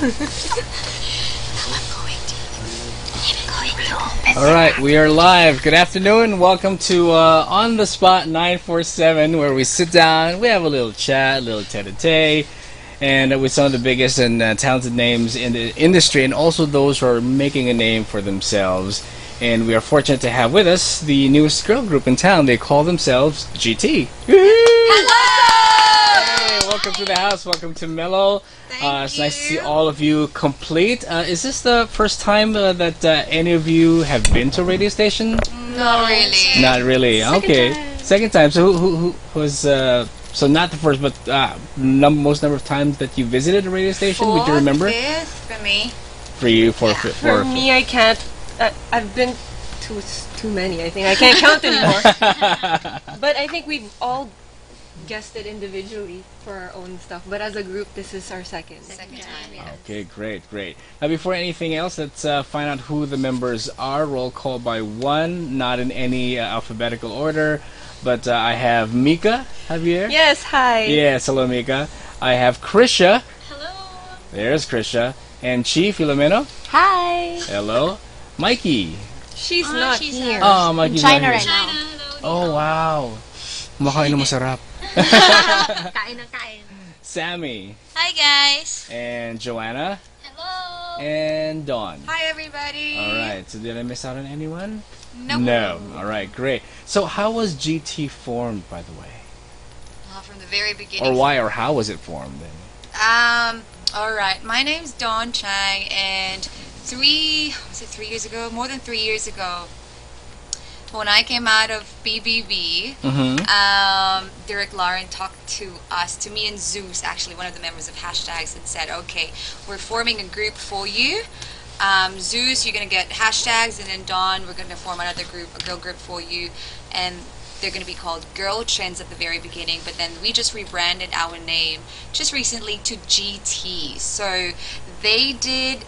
All right, we are live. Good afternoon. Welcome to On the Spot 947, where we sit down, we have a little chat, a little tete-a-tete, and with some of the biggest and talented names in the industry, and also those who are making a name for themselves. And we are fortunate to have with us the newest girl group in town. They call themselves GT. Hey, welcome to the house. Welcome to Mellow. It's nice to see all of you complete. Is this the first time that any of you have been to a radio station? Not really. Not really. Second time. So who was so not the first, but most number of times that you visited a radio station? Would you remember? Fifth for me. For you, for me, I can't. I've been to too many. I think I can't count anymore. But I think we've all guessed it individually for our own stuff. But as a group, this is our second time. Yeah. Okay, great. Now, before anything else, let's find out who the members are. Roll call by one, not in any alphabetical order. But I have Mika Javier. Yes, hi. Yes, hello, Mika. I have Krisha. Hello. There's Krisha. And Chi Filomeno. Hi. Hello. Mikey. She's not here. Oh, Mikey's China not right here. now. Oh, wow. Kumakain na masarap. Kain. Sammy. Hi guys. And Joanna. Hello. And Dawn. Hi everybody. All right. So did I miss out on anyone? Nope. No. All right. Great. So how was GT formed, by the way? From the very beginning. Or why or how was it formed then? All right. My name's Dawn Chang, and 3 years ago? More than 3 years ago, when I came out of BBB, Derek Lauren talked to me and Zeus, actually one of the members of Hashtags, and said, okay, we're forming a group for you. Zeus, you're going to get Hashtags, and then Dawn, we're going to form another group, a girl group for you, and they're going to be called Girl Trends at the very beginning, but then we just rebranded our name just recently to GT. So they did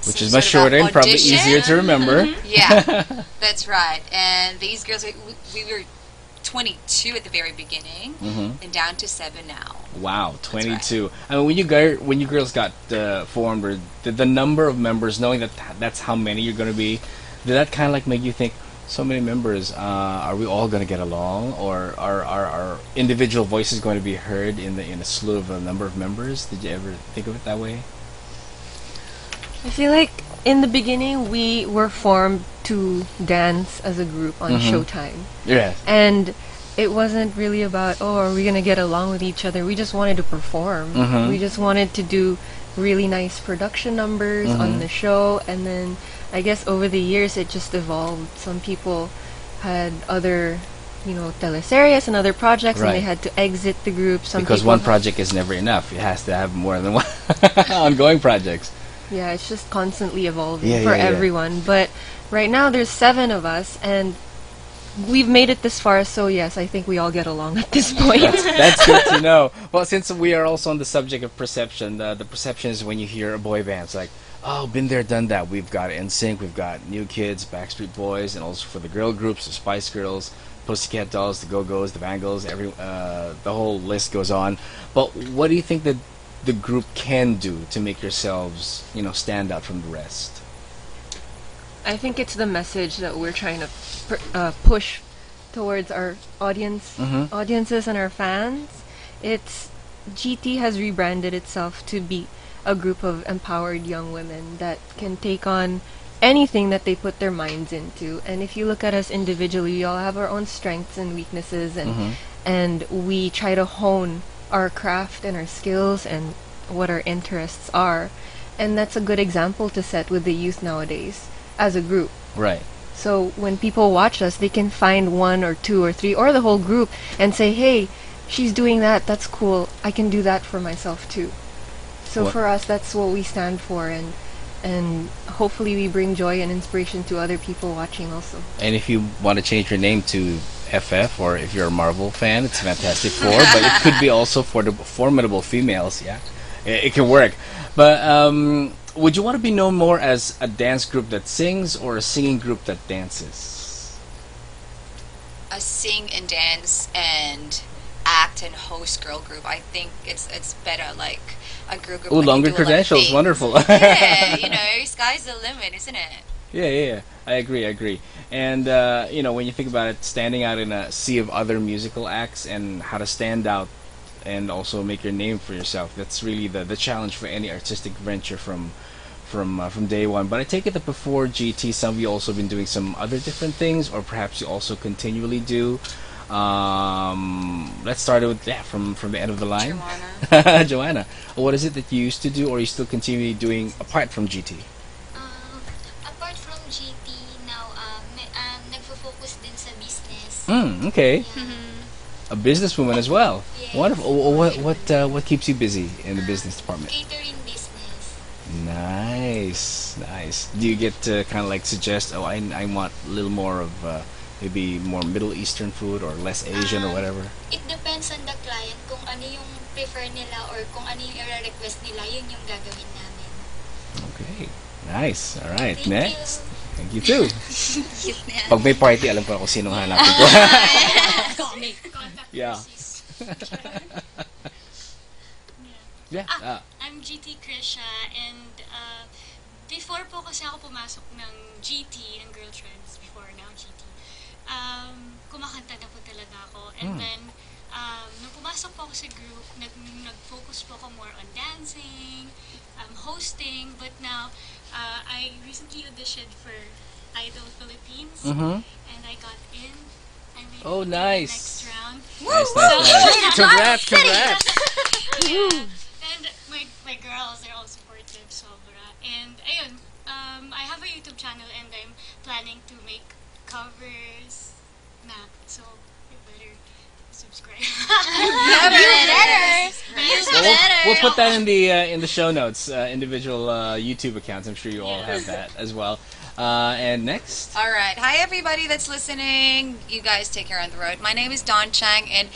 which is much shorter and probably easier to remember. Yeah, that's right. And these girls, we were 22 at the very beginning, and down to 7 now. Wow, 22. Right. I mean, when you girls got formed, or did the number of members, knowing that that's how many you're going to be, did that kind of like make you think, so many members, are we all going to get along, or are individual voices going to be heard in a slew of a number of members? Did you ever think of it that way? I feel like in the beginning we were formed to dance as a group on Showtime. Yes. And it wasn't really about, are we gonna get along with each other? We just wanted to perform. We just wanted to do really nice production numbers on the show, and then I guess over the years it just evolved. Some people had other, teleseries and other projects, and they had to exit the group. Because one project is never enough. It has to have more than one ongoing projects. Yeah, it's just constantly evolving for everyone. But right now there's 7 of us, and we've made it this far, so yes, I think we all get along at this point. That's good to know. Well, since we are also on the subject of perception, the perception is when you hear a boy band, it's like, oh, been there, done that. We've got NSYNC, we've got New Kids, Backstreet Boys, and also for the girl groups, the Spice Girls, Pussycat Dolls, the Go-Go's, the Bangles, the whole list goes on. But what do you think that the group can do to make yourselves, stand out from the rest? I think it's the message that we're trying to push towards our audiences and our fans. It's GT has rebranded itself to be a group of empowered young women that can take on anything that they put their minds into. And if you look at us individually, we all have our own strengths and weaknesses, and we try to hone our craft and our skills and what our interests are. And that's a good example to set with the youth nowadays as a group. Right. So when people watch us, they can find 1 or 2 or 3 or the whole group and say, hey, she's doing that, that's cool, I can do that for myself too. So for us, that's what we stand for, and hopefully we bring joy and inspiration to other people watching also. And if you want to change your name to FF, or if you're a Marvel fan, it's Fantastic Four, but it could be also for the formidable females, it can work. But would you want to be known more as a dance group that sings, or a singing group that dances? A sing and dance and act and host girl group. I think it's better. Like a girl group. Oh, when you longer do a lot of credentials. things. Wonderful. Yeah, sky's the limit, isn't it? Yeah. I agree. And when you think about it, standing out in a sea of other musical acts and how to stand out and also make your name for yourself. That's really the challenge for any artistic venture from day one. But I take it that before GT, some of you also been doing some other different things, or perhaps you also continually do. Let's start with from the end of the line. Joanna. Joanna, what is it that you used to do, or you still continually doing apart from GT? Apart from GT, now nagfo-focus din sa business. Okay. Yeah. A businesswoman as well. Yes. Wonderful. What keeps you busy in the business department? Catering business. Nice. Do you get to kind of like suggest, I want a little more of maybe more Middle Eastern food or less Asian or whatever? It depends on the client kung ano yung prefer nila or kung ano yung i-request nila, yun yung gagawin namin. Okay. Nice. All right. Thank Next. Thank you too. Cute na yan. Pag may party, alam ko sinong hanapin ko. Yeah. Yeah. I'm GT Krisha, and before po kasi ako pumasok ng GT, ng Girl Trends, before now GT, kumakanta na po talaga ako. And then, nung pumasok po ako sa group, nag-focus po ako more on dancing, hosting, but now, I recently auditioned for Idol Philippines, and I got in. I made Oh, it to nice. the next round. Nice. Congrats. Yeah. And my girls, they're all supportive, sobra. And ayun, I have a YouTube channel and I'm planning to make covers na. So, you better subscribe. We'll put that in the show notes. Individual YouTube accounts. I'm sure you all have that as well. And next. All right. Hi, everybody that's listening. You guys take care on the road. My name is Dawn Chang, and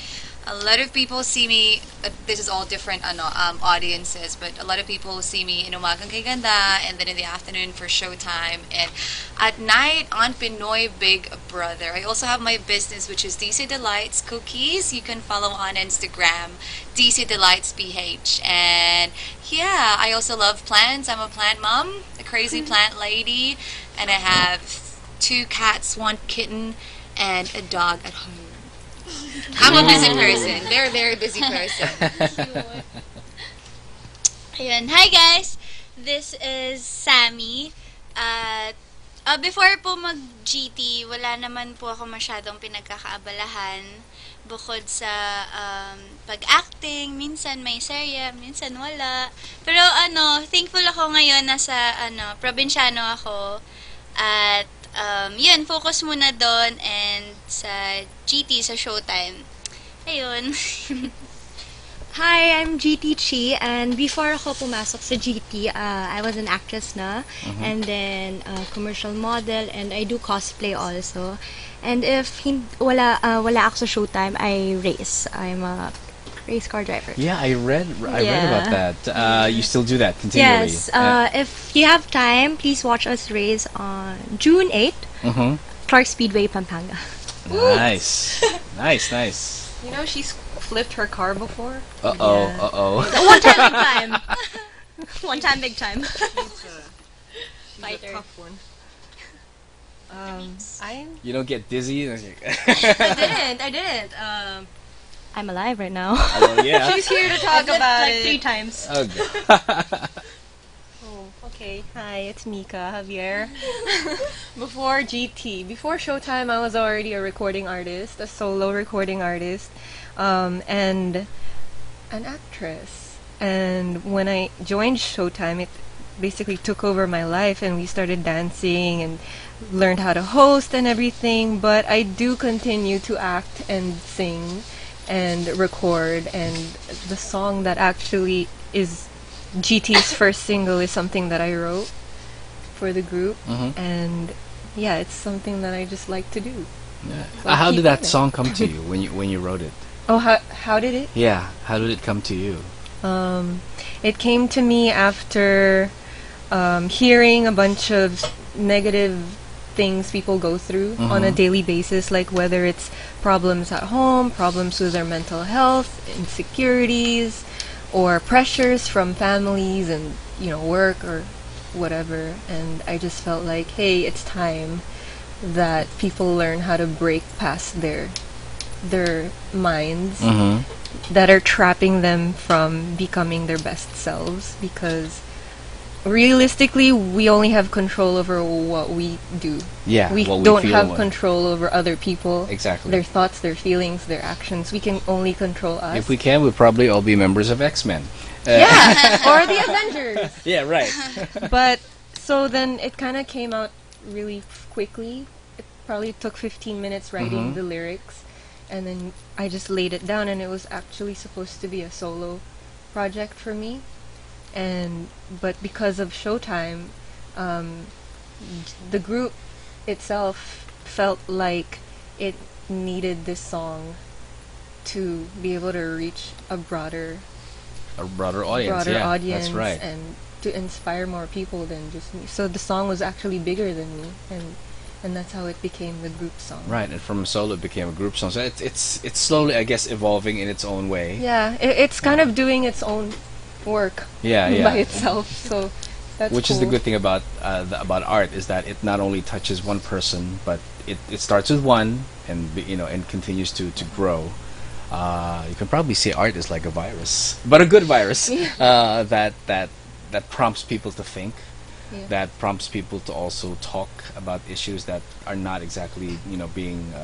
a lot of people see me. This is all different audiences, but a lot of people see me in Umagang Kay Ganda, and then in the afternoon for Showtime, and at night on Pinoy Big Brother. I also have my business, which is DC Delights Cookies. You can follow on Instagram, DC Delights PH. And yeah, I also love plants. I'm a plant mom, a crazy plant lady, and I have 2 cats, 1 kitten, and a dog at home. I'm a busy person. Very, very busy person. Ayun. Hi guys! This is Sammy. At before po mag-GT, wala naman po ako masyadong pinagkakaabalahan. Bukod sa pag-acting, minsan may serya, minsan wala. Pero thankful ako ngayon nasa probinsyano ako. At yun, focus muna doon and sa GT, sa Showtime. Ayun. Hi, I'm GT Chi, and before ako pumasok sa GT, I was an actress na, and then commercial model, and I do cosplay also. And if wala ako sa Showtime, I race. I'm a race car driver. Yeah, I read about that. You still do that continually. Yes. If you have time, please watch us race on June 8th, Clark Speedway, Pampanga. Nice. Nice. You know, she's flipped her car before. Uh-oh. One time, big time. One time, big time. She's a tough one. You don't get dizzy? I didn't. I'm alive right now. Oh, yeah. She's here to talk about like it. 3 times. Okay. Okay. Hi, it's Mika Javier. Before GT, before Showtime, I was already a recording artist, a solo recording artist, and an actress. And when I joined Showtime, it basically took over my life, and we started dancing and learned how to host and everything. But I do continue to act and sing and record, and the song that actually is GT's first single is something that I wrote for the group, and yeah, it's something that I just like to do. Yeah. So How keep did that it. song come to you when you wrote it? Oh, how did it? Yeah, how did it come to you? It came to me after hearing a bunch of negative things people go through on a daily basis, like whether it's problems at home, problems with their mental health, insecurities, or pressures from families and work or whatever. And I just felt like, hey, it's time that people learn how to break past their minds that are trapping them from becoming their best selves, because realistically we only have control over what we do. Yeah, we what we don't feel have and what- control over other people. Exactly. Their thoughts, their feelings, their actions. We can only control us. If we can, we'd probably all be members of X-Men. Yeah, or the Avengers. Yeah, right. But so then it kind of came out really quickly. It probably took 15 minutes writing the lyrics, and then I just laid it down, and it was actually supposed to be a solo project for me. But because of Showtime, the group itself felt like it needed this song to be able to reach a broader audience. Yeah, audience, that's right. and to inspire more people than just me. So the song was actually bigger than me, and that's how it became the group song. Right, and from a solo it became a group song. So it's slowly, I guess, evolving in its own way. Yeah, it's kind of doing its own work Yeah. by itself. So that's Which is the cool. good thing about about art, is that it not only touches one person, but it starts with one and and continues to grow. You can probably say art is like a virus, but a good virus that prompts people to think, Yeah. that prompts people to also talk about issues that are not exactly being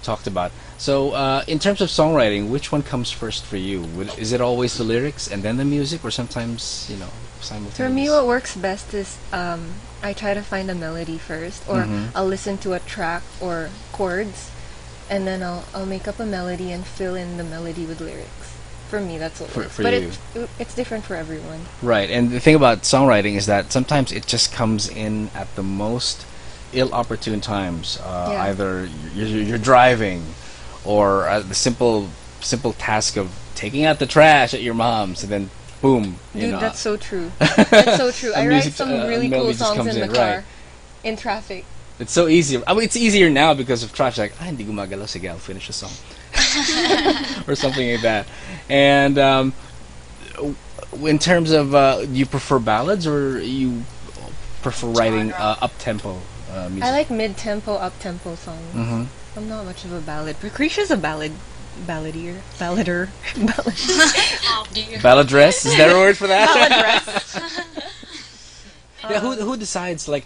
talked about. So in terms of songwriting, which one comes first for you? Is it always the lyrics and then the music, or sometimes simultaneous? For me, what works best is I try to find a melody first, or I'll listen to a track or chords, and then I'll make up a melody and fill in the melody with lyrics. For me, that's what works. For but you. it's different for everyone. Right, and the thing about songwriting is that sometimes it just comes in at the most ill-opportune times. Yeah. Either you're driving, or the simple task of taking out the trash at your mom's, and then boom, Dude, that's so true. That's so true. I write some really melody cool just songs comes in the in, car, right. in traffic. It's so easy. I mean, it's easier now because of traffic. Like, hindi gumagalaw, sige, I'll finish the song. Or something like that. And in terms of, do you prefer ballads, or you prefer writing Genre. up-tempo music? I like mid-tempo, up-tempo songs. Mhm. I'm not much of a ballad. Lucretia's a ballader. Oh, dear. Balladress? Is there a word for that? Yeah, who decides, like,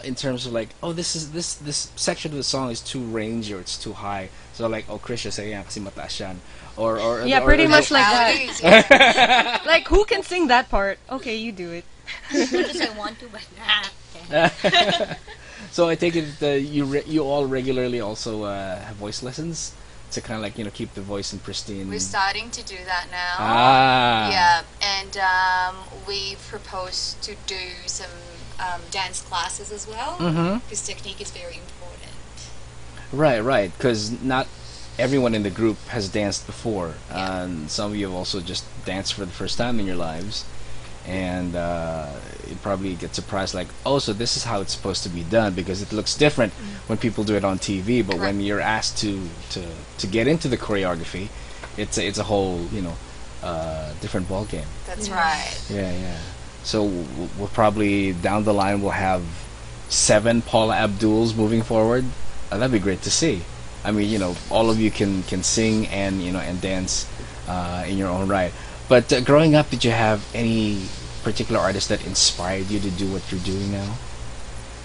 in terms of, like, oh, this section of the song is too rangy or it's too high, so like, oh, Krisha say yan kasi mataas yan, or Yeah, pretty much like that. Melodies, yeah. Like, who can sing that part? Okay, you do it. As much as I want to, but nah. So I take it that you all regularly also have voice lessons to kind of, like, keep the voice in pristine. We're starting to do that now. Ah. Yeah, and we propose to do some dance classes as well, because technique is very important. Right. Because not everyone in the group has danced before. And some of you have also just danced for the first time in your lives. And you probably get surprised, like, oh, so this is how it's supposed to be done, because it looks different when people do it on TV. But when you're asked to get into the choreography, it's a whole different ball game. That's right. Yeah. So we'll probably down the line we'll have 7 Paula Abduls moving forward. That'd be great to see. I mean, all of you can sing and and dance in your own right. But growing up, did you have any particular artist that inspired you to do what you're doing now?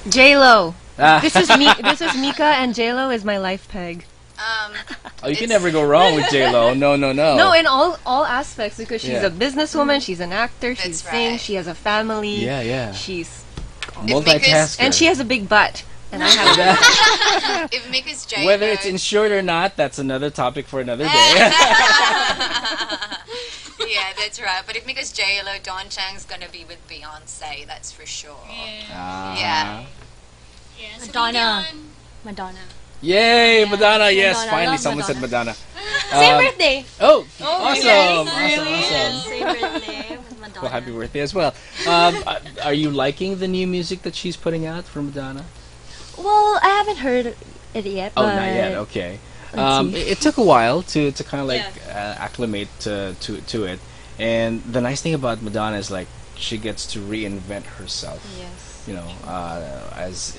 J-Lo. Ah. This is Mika, and J-Lo is my life peg. Oh, you can never go wrong with J-Lo. No. No, in all aspects, because she's Yeah. a businesswoman, she's an actor, she That's sings, right. she has a family. Yeah. She's Multitasker. and she has a big butt, and I have. If Mika's J-Lo, Whether it's insured or not, that's another topic for another day. yeah, that's right. But if Mika's J-Lo, Don Chang's gonna be with Beyonce, that's for sure. Ah. Yeah. Yeah, so Madonna. maybe on- Madonna. Yay, Madonna! Yes, Madonna, finally love someone said Madonna. Same Um, birthday. Oh, awesome! Really? Awesome! Same birthday with Madonna. Well, happy birthday as well. Are you liking the new music that she's putting out from Madonna? Well, I haven't heard it yet. Oh, but not yet. Okay. let's see. It took a while to kind of like acclimate to it, And the nice thing about Madonna is like she gets to reinvent herself. Yes. You know, as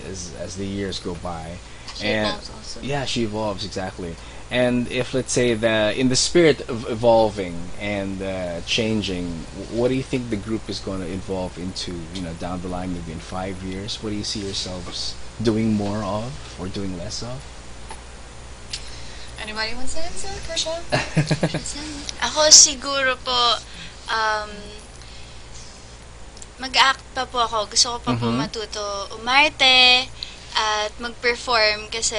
the years go by, She and evolves also. yeah, she evolves exactly. And if let's say in the spirit of evolving and changing, what do you think the group is going to evolve into? You know, down the line, maybe in 5 years, what do you see yourselves doing more of or doing less of? Anybody wants to answer, Krisha? Ako siguro po, mag-act pa po ako. Gusto ko pa po matuto umarte at mag-perform kasi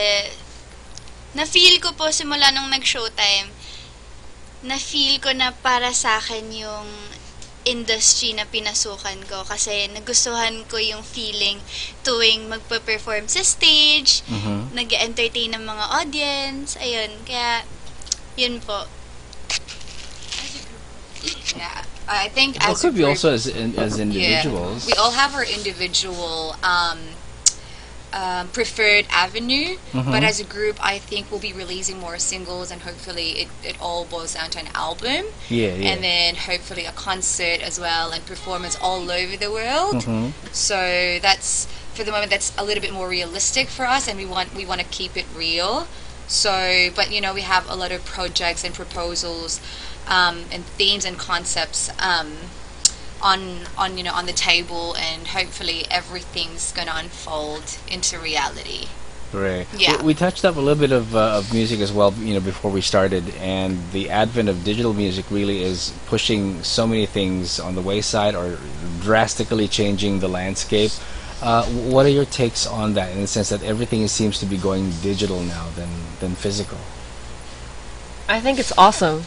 na-feel ko po simula nung nag-showtime, na-feel ko na para sa akin yung industry na pinasukan ko kasi nagustuhan ko yung feeling tuwing magpa-perform sa stage, nag-entertain ng mga audience, ayun. Kaya, yun po. Yeah, I think Well, as could a be group, also as individuals. we all have our individual preferred avenue, but as a group, I think we'll be releasing more singles, and hopefully it all boils down to an album, Yeah, yeah. and then hopefully a concert as well, and performance all over the world. So that's, for the moment, that's a little bit more realistic for us, and we want to keep it real. So, but you know, we have a lot of projects and proposals, and themes and concepts on you know, on the table, and hopefully everything's gonna unfold into reality. Right. Yeah. We touched up a little bit of music as well, you know, before we started, and the advent of digital music really is pushing so many things on the wayside or drastically changing the landscape. What are your takes on that, in the sense that everything seems to be going digital now than physical? I think it's awesome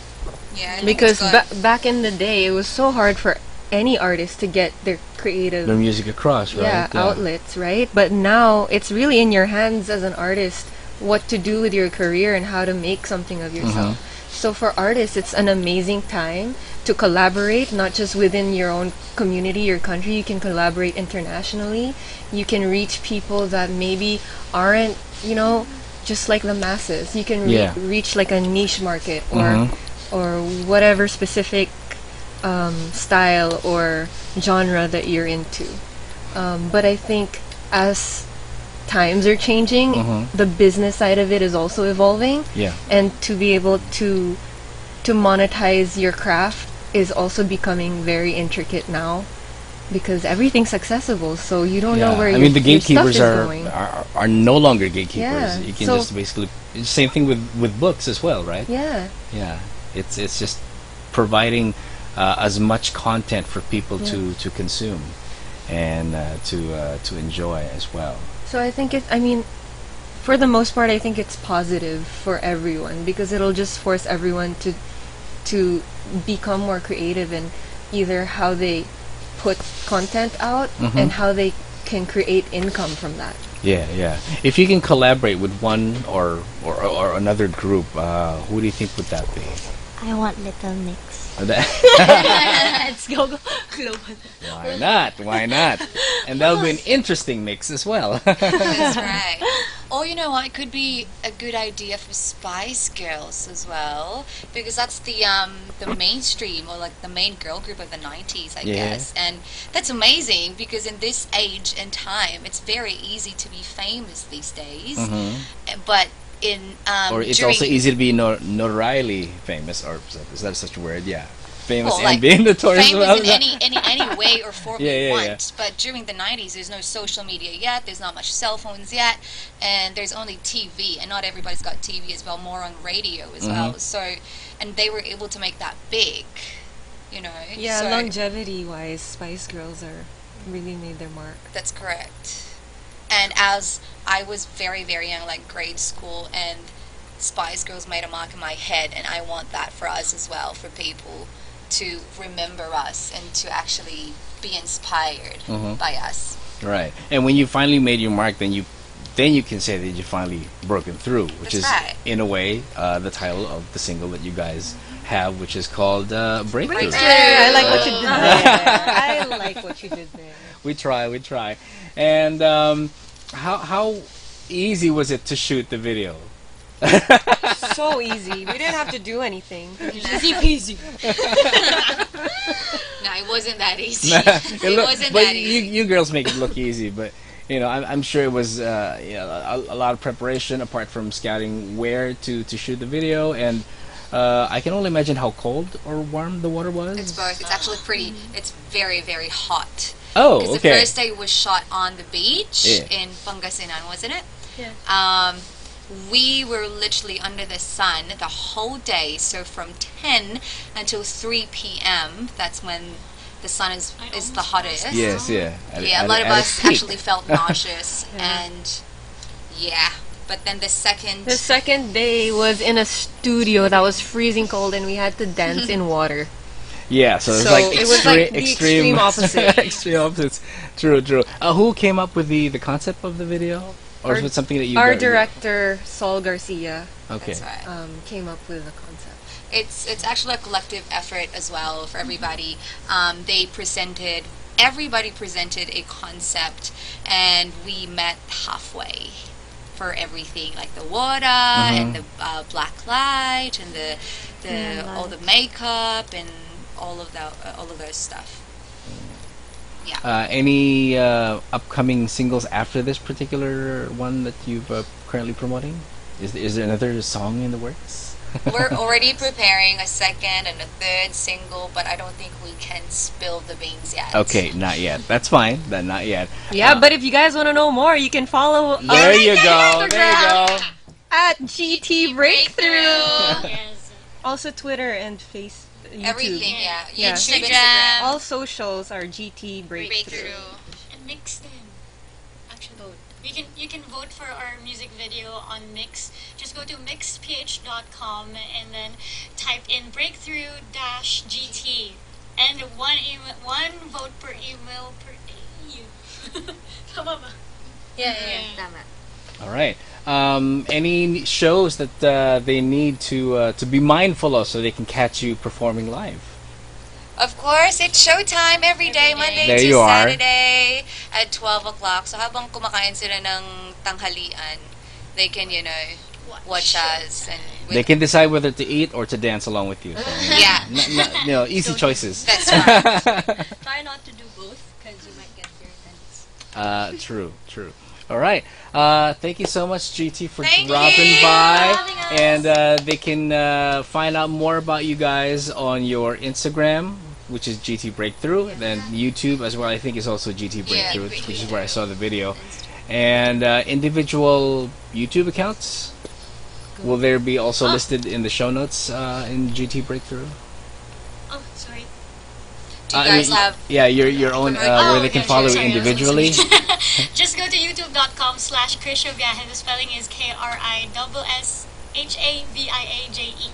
Yeah, I think because it's good. back in the day, it was so hard for any artist to get their creative Their music across, right? outlets, right? But now it's really in your hands as an artist what to do with your career and how to make something of yourself. So for artists, it's an amazing time to collaborate, not just within your own community, your country. You can collaborate internationally. You can reach people that maybe aren't, you know, just like the masses. You can reach like a niche market or whatever specific style or genre that you're into. But I think as times are changing, the business side of it is also evolving. Yeah. And to be able to monetize your craft is also becoming very intricate now because everything's accessible. So you don't know where I your, mean, the your stuff gatekeepers is are, going. are no longer gatekeepers. Yeah, You can so- just basically, same thing with books as well, right? Yeah. Yeah, it's just providing as much content for people to consume and to enjoy as well. So I think I mean, for the most part, I think it's positive for everyone because it'll just force everyone to become more creative in either how they put content out and how they can create income from that. Yeah, yeah. If you can collaborate with one or another group, who do you think would that be? I want Little Mix. Let's go global. Why not? Why not? And that'll be an interesting mix as well. That's right. Or you know what, it could be a good idea for Spice Girls as well, because that's the mainstream, or like the main girl group of the 90s, I guess. And that's amazing because in this age and time, it's very easy to be famous these days. But in Or it's during, also easy to be notoriety famous, or is that such a word? Yeah. Famous well, and like, being notorious as well. famous in any way or form Yeah, you yeah, want. yeah. But during the 90s, there's no social media yet. There's not much cell phones yet, and there's only TV, and not everybody's got TV as well. More on radio as well. So, and they were able to make that big, you know. Yeah, so longevity wise, Spice Girls are really made their mark. that's correct. And as I was very, very young, like grade school, and Spice Girls made a mark in my head, and I want that for us as well, for people to remember us and to actually be inspired by us. Right. And when you finally made your mark, then you can say that you finally broken through, which That's is right. in a way the title of the single that you guys have, which is called Breakthrough. I like what you did there. I like what you did there. We try. And how easy was it to shoot the video? So easy. We didn't have to do anything. Easy peasy. No, it wasn't that easy. It It look- wasn't but that easy. you girls make it look easy, but I'm sure it was a lot of preparation apart from scouting where to shoot the video, and I can only imagine how cold or warm the water was. It's both. It's actually pretty. It's very, very hot. Oh, Because okay. the first day was shot on the beach Yeah. in Pangasinan, wasn't it? Yeah. We were literally under the sun the whole day. So from 10 until 3 p.m. That's when the sun is the hottest. Yes, yeah. Yeah, a lot of at us its peak. actually felt nauseous, Yeah. and yeah. But then the second, The second day was in a studio that was freezing cold, and we had to dance in water. Yeah, so it's So like it was like the extreme opposite. extreme opposites. True, true. Who came up with the concept of the video, or is Our- it something that you? Our got- director, Sol Garcia, Okay. that's right. came up with the concept. It's actually a collective effort as well for everybody. Everybody presented a concept, and we met halfway for everything, like the water and the black light and the all the makeup and all of those stuff. Yeah. Any upcoming singles after this particular one that you've currently promoting? Is there another song in the works? We're already preparing a second and a third single, but I don't think we can spill the beans yet. Okay, not yet. That's fine. Then not yet. Yeah, but if you guys want to know more, you can follow There you go. There you go. at GT Breakthrough. Yes. Also Twitter and YouTube. Everything, yeah. Yeah. YouTube, Instagram. All socials are GT Breakthrough. Breakthrough. And Mix them. Actually, you can vote for our music video on Mix. Just go to mixph.com and then type in breakthrough-GT and one vote per email per day. Tama ba? Yeah, tama. All right. Any shows that they need to be mindful of so they can catch you performing live? Of course, it's showtime every day, Monday There to you are. Saturday at 12 o'clock. So habang kumakain sila ng tanghalian, they can, watch us. And They can decide whether to eat or to dance along with you. So, Yeah. easy choices. That's right. Try not to do both because you might get very tense. True, true. All right. Thank you so much, GT, for Thank dropping you by. for having us. And they can find out more about you guys on your Instagram, which is GT Breakthrough. And then YouTube as well, I think, is also GT Breakthrough, which is where I saw the video. And individual YouTube accounts, will there be also listed in the show notes in GT Breakthrough? Oh, sorry. Do you guys have... Yeah, your own, where they can follow you sorry, I was individually. Just go to youtube.com/Krisha Viaje. The spelling is KRISSHAVIAJE.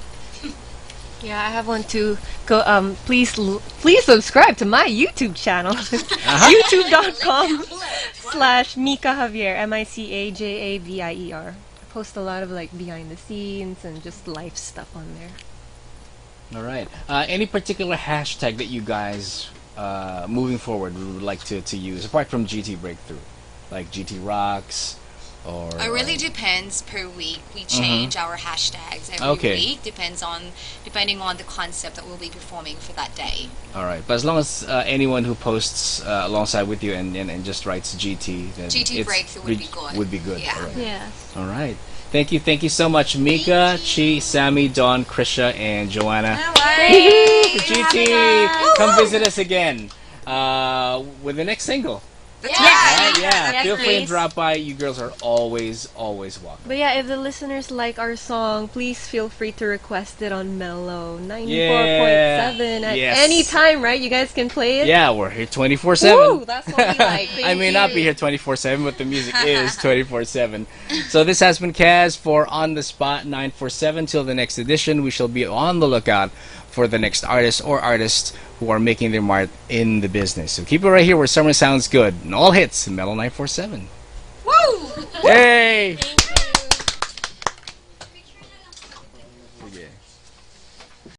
Yeah, I have one too. Go, please subscribe to my YouTube channel. YouTube.com/Mika Javier, MICAJAVIER. I post a lot of behind the scenes and just life stuff on there. All right. Any particular hashtag that you guys, moving forward, would like to use apart from GT Breakthrough, like GT Rocks, or? It really depends per week. We change our hashtags every Okay. week, depending on the concept that we'll be performing for that day. All right, but as long as anyone who posts alongside with you and just writes GT, then GT it's Breakthrough would be good. Would be good. Yeah. All right. Yes. All right. Thank you so much, Mika, Chi, Sammy, Dawn, Krisha, and Joanna. Hey, GT, come visit us again with the next single. That's All right. right, yeah, Yes, feel free and please. drop by. You girls are always welcome. But yeah, if the listeners like our song, please feel free to request it on Mellow 94.7 at Yes. any time, right? You guys can play it? Yeah, we're here 24/7. Woo, that's what we like. I may not be here 24/7, but the music is 24/7. So this has been Kaz for On the Spot 947. Till the next edition, we shall be on the lookout for the next artist or artists who are making their mark in the business. So keep it right here where summer sounds good. And all hits, Mellow 947. Woo! Hey!